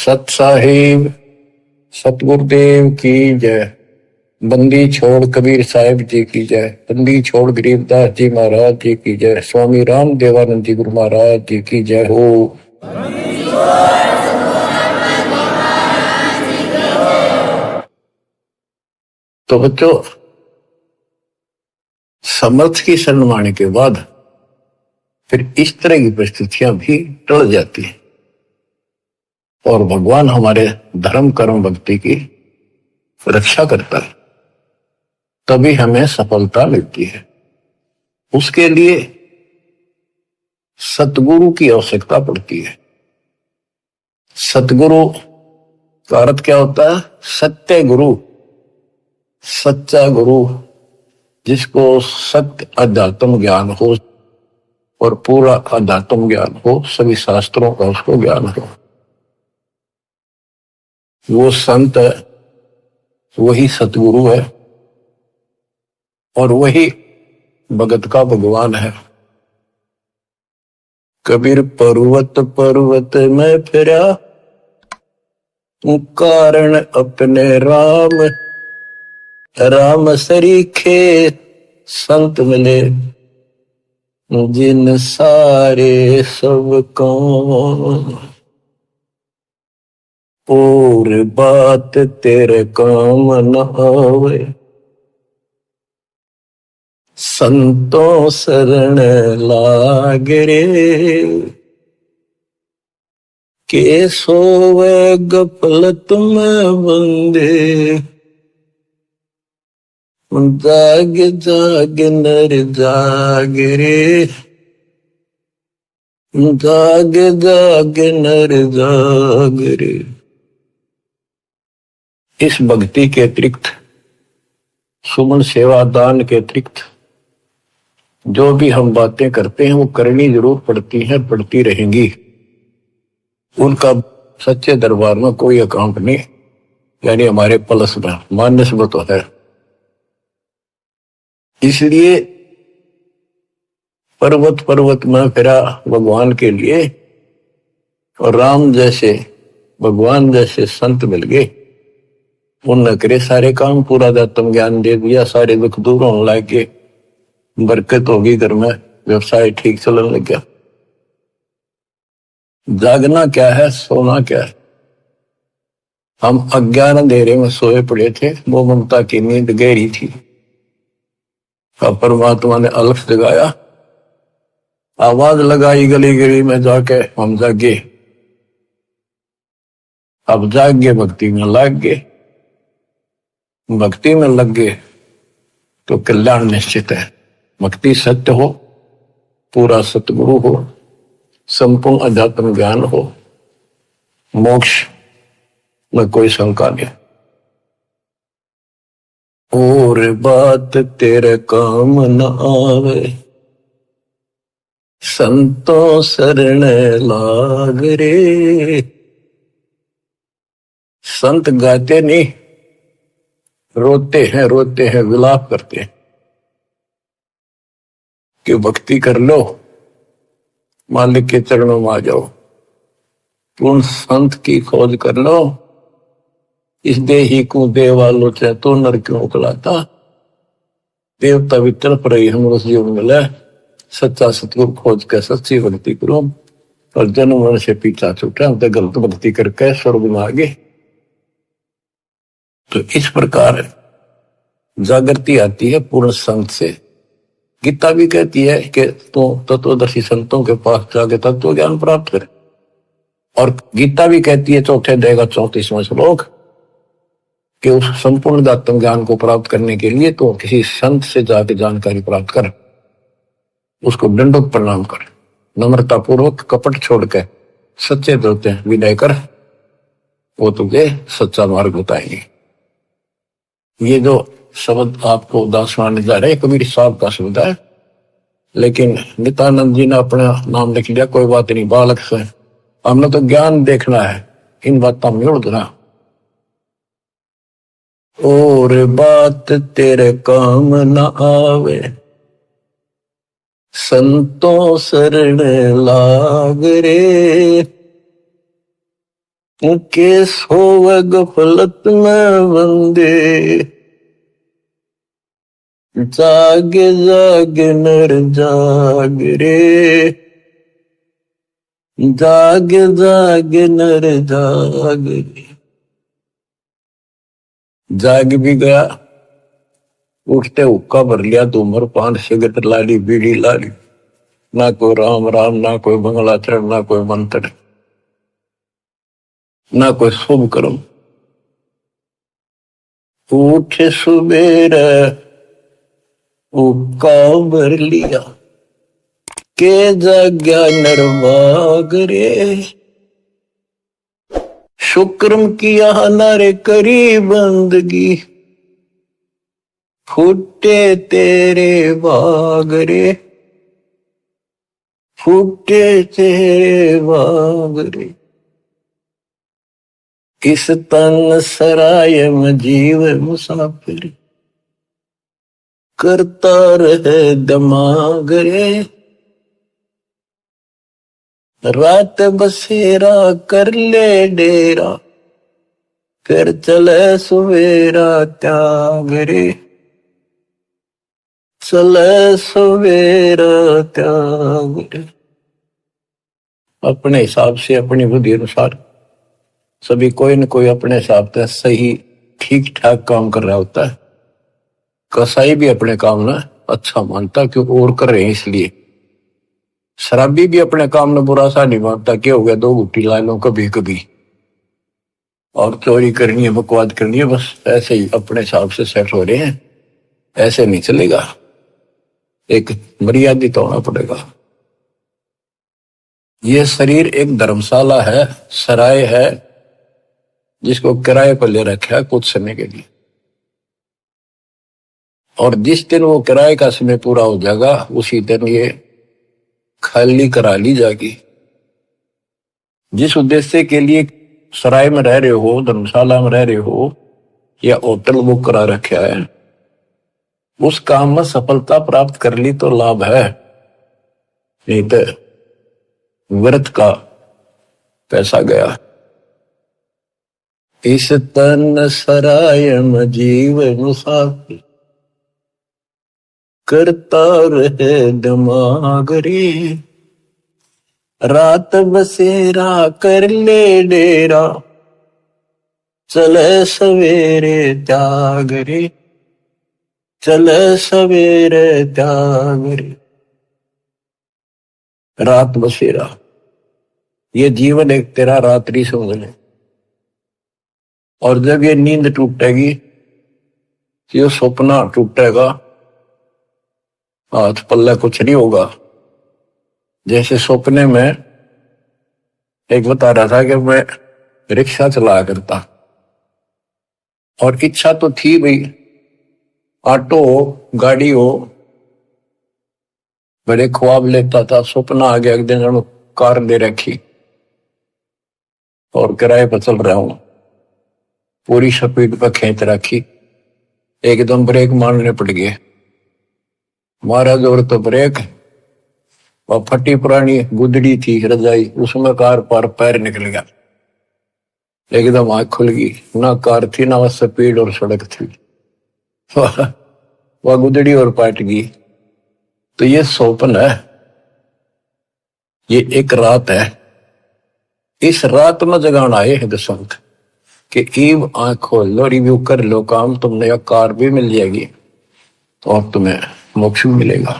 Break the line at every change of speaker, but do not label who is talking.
सत साहिब सतगुरुदेव की जय। बंदी छोड़ कबीर साहिब जी की जय। बंदी छोड़ गरीबदास जी महाराज जी की जय। स्वामी राम देवानंद जी गुरु महाराज जी की जय हो। तो बच्चों, समर्थ की शरण माने के बाद फिर इस तरह की परिस्थितियां भी टल जाती हैं और भगवान हमारे धर्म कर्म भक्ति की रक्षा करता है, तभी हमें सफलता मिलती है। उसके लिए सतगुरु की आवश्यकता पड़ती है। सतगुरु का अर्थ क्या होता है? सत्य गुरु, सच्चा गुरु, जिसको सत्य अध्यात्म ज्ञान हो और पूरा अध्यात्म ज्ञान हो, सभी शास्त्रों का उसको ज्ञान हो। वो संत है, वही सतगुरु है और वही भगत का भगवान है। कबीर पर्वत पर्वत में फिरा, कारण अपने राम, राम सरीखे संत मिले, जिन सारे सब काम, और बात तेरे काम न आवे, संतों शरण लाग रे, के सोवे गफलत में बंदे, जाग जाग नर जाग रे, जाग जाग नर जाग रे। इस भक्ति के अतिरिक्त, सुमन सेवा दान के अतिरिक्त जो भी हम बातें करते हैं वो करनी जरूर पड़ती है, पड़ती रहेंगी। उनका सच्चे दरबार में कोई अकाउंट नहीं, यानी हमारे पलस में मान्य तो है। इसलिए पर्वत पर्वत में फिरा भगवान के लिए, और राम जैसे भगवान जैसे संत मिल गए। उनने करे सारे काम, पूरा अध्यात्म ज्ञान दे दिया, सारे दुख दूर होने लग गए, बरकत होगी घर में, व्यवसाय ठीक चलने लग गया। जागना क्या है, सोना क्या है? हम अज्ञान अंधेरे में सोए पड़े थे, वो ममता की नींद गहरी थी। अब परमात्मा ने अलख जगाया, आवाज लगाई गली गली में जाके, हम जागे। अब जाग गए, भक्ति में लग गए। भक्ति में लग गए तो कल्याण निश्चित है। भक्ति सत्य हो, पूरा सतगुरु हो, संपूर्ण अध्यात्म ज्ञान हो, मोक्ष में कोई शंका नहीं। और बात तेरे काम न आवे, संतों शरण लाग रे। संत गाते नहीं, रोते हैं, विलाप करते हैं कि भक्ति कर लो, मालिक के चरणों में आ जाओ, पूर्ण संत की खोज कर लो। इस देही को देवालो चाहे तो नर क्यों उकलाता, देवता भी तड़प रही हम उस जीवन मिले। सच्चा सतगुरु खोज के सच्ची भक्ति करो, और जन्म मन से पीछा छूटा, तो गलत भक्ति करके स्वर्ग में आ गए। तो इस प्रकार जागृति आती है पूर्ण संत से। गीता भी कहती है कि तो तत्वदर्शी संतों के पास जाके तत्व ज्ञान प्राप्त करे। और गीता भी कहती है चौथे अध्याय का 34वां श्लोक कि उस संपूर्ण आत्म ज्ञान को प्राप्त करने के लिए तो किसी संत से जाके जानकारी प्राप्त कर, उसको दंडोत प्रणाम कर, नम्रता पूर्वक कपट छोड़ के सच्चे दिल से विनय कर, वो तुझे सच्चा मार्ग बताएंगे। ये जो शब्द आपको दासवान जा रहे कबीर साहब का शब्द है, लेकिन नित्यानंद जी ने अपना नाम लिख लिया, कोई बात नहीं, बालक से हमने तो ज्ञान देखना है, इन बातों में उड़ना। और बात तेरे काम न आवे, संतों शरण लाग रे। के सोव गफलत में बंदे, जाग जाग नर जाग रे, जाग जाग नर जाग रे। जाग भी गया, उठते हुक्का भर लिया तो उम्र पान सिगरेट लाली बीड़ी लाली, ना कोई राम राम, ना कोई बंगला चढ़, ना कोई मंत्र, ना कोई शुभ कर्म। उठ सुबेर हुक्का भर लिया, के जाग्या नरवाग रे, शुक्रम किया नारे करी बंदगी, फूटे तेरे बाग रे, फूटे तेरे बाग रे। इस तन सराय में जीव मुसाफिर, करता रहे दिमाग रे, रात बसेरा कर ले डेरा, फिर चले सवेरा त्याग रे, चले सवेरा त्याग रे। अपने हिसाब से अपनी बुद्धि अनुसार सभी कोई न कोई अपने हिसाब से सही ठीक ठाक काम कर रहा होता है। कसाई भी अपने काम ना अच्छा मानता क्योंकि और कर रहे हैं इसलिए। शराबी भी अपने काम में बुरा सा नहीं मानता, क्या हो गया 2 घुट्टी ला लो कभी कभी, और चोरी करनी है बकवाद करनी है, बस ऐसे ही अपने हिसाब से सेट हो रहे हैं। ऐसे नहीं चलेगा, एक मर्यादित होना पड़ेगा। ये शरीर एक धर्मशाला है, सराय है, जिसको किराए पर ले रखा है कुछ समय के लिए, और जिस दिन वो किराए का समय पूरा हो जाएगा उसी दिन ये खाली करा ली जाएगी। जिस उद्देश्य के लिए सराय में रह रहे हो, धर्मशाला में रह रहे हो, या होटल बुक करा रखा है, उस काम में सफलता प्राप्त कर ली तो लाभ है, नहीं तो व्यर्थ का पैसा गया। इस तन सराय में जीव मुसाफिर, करता रहे दिमाग रे, रात बसेरा कर ले डेरा, चले सवेरे त्याग रे, चले सवेरे त्याग रे। रात बसेरा, ये जीवन एक तेरा रात्रि समझ ले, और जब ये नींद टूटेगी, ये सपना टूटेगा, हाथ पल्ला कुछ नहीं होगा। जैसे सपने में एक बता रहा था कि मैं रिक्शा चलाया करता, और इच्छा तो थी भाई ऑटो हो, गाड़ी हो, बड़े ख्वाब लेता था। सपना आ गया एक दिन कार ले रखी और किराए पर चल रहा हूं, पूरी स्पीड पर खींच रखी, एकदम ब्रेक मारने पड़ गए, मारा जोर तो ब्रेक, और फटी पुरानी गुदड़ी थी रजाई, उसमें कार पर पैर निकल गया, एकदम आंख खुल गई, ना कार थी ना स्पीड और सड़क थी, वह गुदड़ी और पाट गई। तो ये स्वप्न है, ये एक रात है। इस रात में जगाना आए हैं दशंत कि ईव आंख खोल लो, रिव्यू कर लो काम, तुमने कार भी मिल जाएगी और तुम्हें मोक्ष भी मिलेगा।